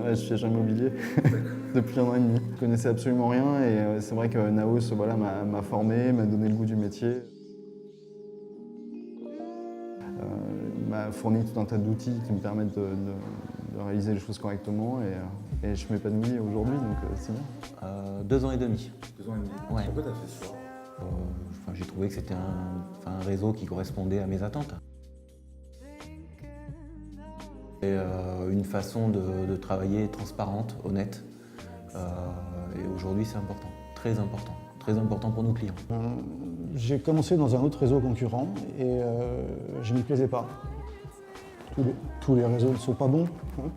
Ouais, je suis agent immobilier depuis 1 an et demi. Je connaissais absolument rien et c'est vrai que Naos voilà, m'a formé, m'a donné le goût du métier. Il m'a fourni tout un tas d'outils qui me permettent de réaliser les choses correctement et je m'épanouis aujourd'hui, donc c'est bien. 2 ans et demi. 2 ans et demi. Ouais. Pourquoi tu as fait ce choix? J'ai trouvé que c'était un réseau qui correspondait à mes attentes. Et une façon de travailler transparente, honnête. Et aujourd'hui, c'est important, très important pour nos clients. J'ai commencé dans un autre réseau concurrent et je ne m'y plaisais pas. Tous les réseaux ne sont pas bons. Hein.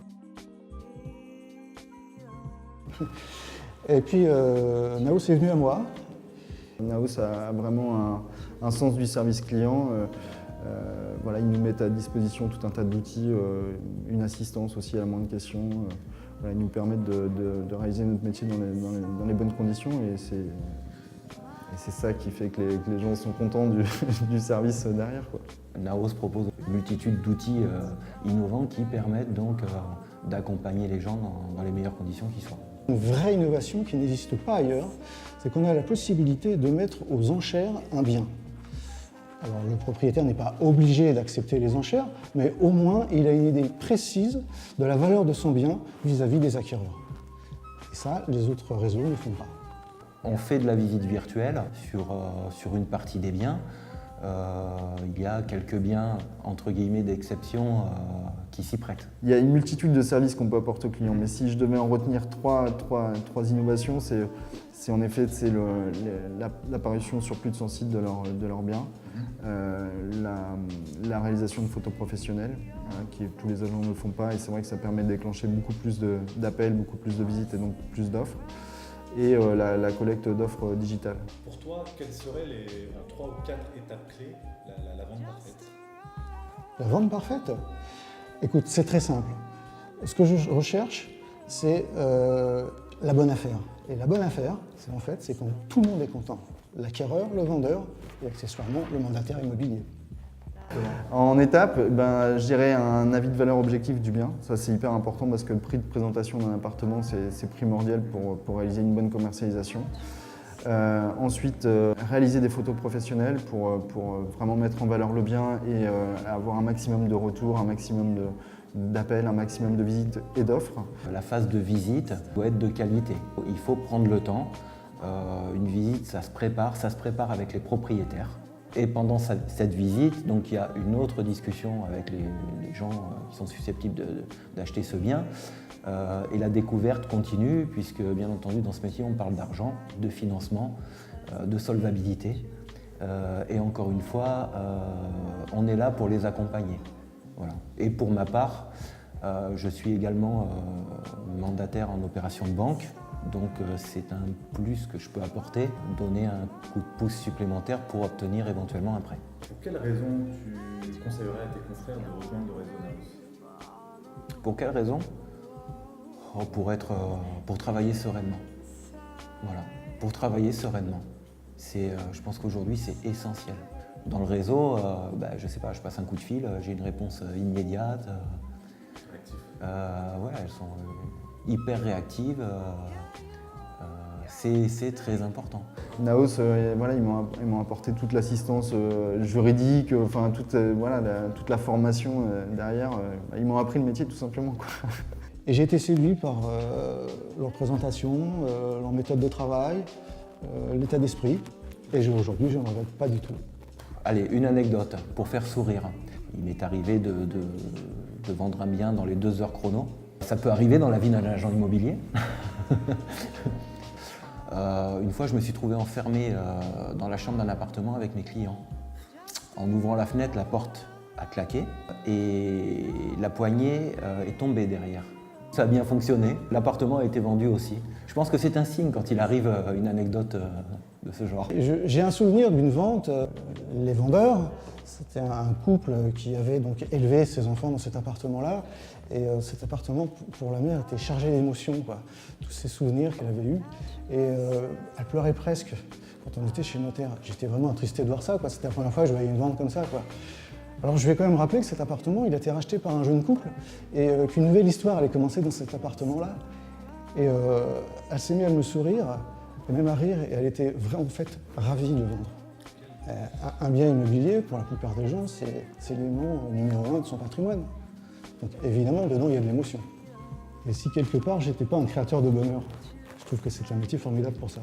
Et puis Naos est venu à moi. Naos a vraiment un sens du service client. Voilà, ils nous mettent à disposition tout un tas d'outils, une assistance aussi à la moindre question. Voilà, ils nous permettent de réaliser notre métier dans les bonnes conditions et c'est ça qui fait que les gens sont contents du service derrière, quoi. Naos propose une multitude d'outils innovants qui permettent donc d'accompagner les gens dans les meilleures conditions qui soient. Une vraie innovation qui n'existe pas ailleurs, c'est qu'on a la possibilité de mettre aux enchères un bien. Alors le propriétaire n'est pas obligé d'accepter les enchères, mais au moins il a une idée précise de la valeur de son bien vis-à-vis des acquéreurs. Et ça, les autres réseaux ne font pas. On fait de la visite virtuelle sur une partie des biens. Il y a quelques biens, entre guillemets, d'exception qui s'y prêtent. Il y a une multitude de services qu'on peut apporter aux clients, mais si je devais en retenir trois innovations, c'est en effet l'apparition sur plus de 100 sites de leurs biens, la réalisation de photos professionnelles, qui tous les agents ne le font pas, et c'est vrai que ça permet de déclencher beaucoup plus d'appels, beaucoup plus de visites et donc plus d'offres. Et la collecte d'offres digitales. Pour toi, quelles seraient les 3 ou 4 étapes clés, la vente parfaite? La vente parfaite? Écoute, c'est très simple. Ce que je recherche, c'est la bonne affaire. Et la bonne affaire, c'est quand tout le monde est content. L'acquéreur, le vendeur et accessoirement le mandataire immobilier. En étape, je dirais un avis de valeur objectif du bien. Ça, c'est hyper important parce que le prix de présentation d'un appartement, c'est primordial pour réaliser une bonne commercialisation. Ensuite, réaliser des photos professionnelles pour vraiment mettre en valeur le bien et avoir un maximum de retours, un maximum d'appels, un maximum de visites et d'offres. La phase de visite doit être de qualité. Il faut prendre le temps. Une visite, ça se prépare avec les propriétaires. Et pendant cette visite, donc il y a une autre discussion avec les gens qui sont susceptibles d'acheter ce bien. Et la découverte continue, puisque bien entendu dans ce métier on parle d'argent, de financement, de solvabilité. Et encore une fois, on est là pour les accompagner. Voilà. Et pour ma part, je suis également mandataire en opération de banque. Donc c'est un plus que je peux apporter, donner un coup de pouce supplémentaire pour obtenir éventuellement un prêt. Pour quelle raison tu conseillerais à tes confrères de rejoindre le réseau Naos? Pour quelle raison? Pour travailler sereinement. Voilà, pour travailler sereinement. Je pense qu'aujourd'hui c'est essentiel. Dans le réseau, je sais pas, je passe un coup de fil, j'ai une réponse immédiate. Ouais, elles sont hyper réactives. C'est très important. Naos, voilà, ils m'ont apporté toute l'assistance juridique, enfin toute la formation derrière. Ils m'ont appris le métier tout simplement, quoi. Et j'ai été séduit par leur présentation, leur méthode de travail, l'état d'esprit. Et aujourd'hui, je ne regrette pas du tout. Allez, une anecdote pour faire sourire. Il m'est arrivé de vendre un bien dans les 2 heures chrono. Ça peut arriver dans la vie d'un agent immobilier. Une fois, je me suis trouvé enfermé dans la chambre d'un appartement avec mes clients. En ouvrant la fenêtre, la porte a claqué et la poignée est tombée derrière. Ça a bien fonctionné, l'appartement a été vendu aussi. Je pense que c'est un signe quand il arrive une anecdote de ce genre. J'ai un souvenir d'une vente. Les vendeurs, c'était un couple qui avait donc élevé ses enfants dans cet appartement-là. Et cet appartement, pour la mère, était chargé d'émotions, quoi. Tous ces souvenirs qu'elle avait eus. Et elle pleurait presque quand on était chez le notaire. J'étais vraiment attristé de voir ça, quoi. C'était la première fois que je voyais une vente comme ça, quoi. Alors je vais quand même rappeler que cet appartement, il a été racheté par un jeune couple et qu'une nouvelle histoire allait commencer dans cet appartement-là. Et elle s'est mise à me sourire, et même à rire, et elle était vraiment en fait ravie de vendre. Un bien immobilier, pour la plupart des gens, c'est l'élément numéro 1 de son patrimoine. Donc évidemment, dedans, il y a de l'émotion. Et si quelque part, j'étais pas un créateur de bonheur, je trouve que c'est un métier formidable pour ça.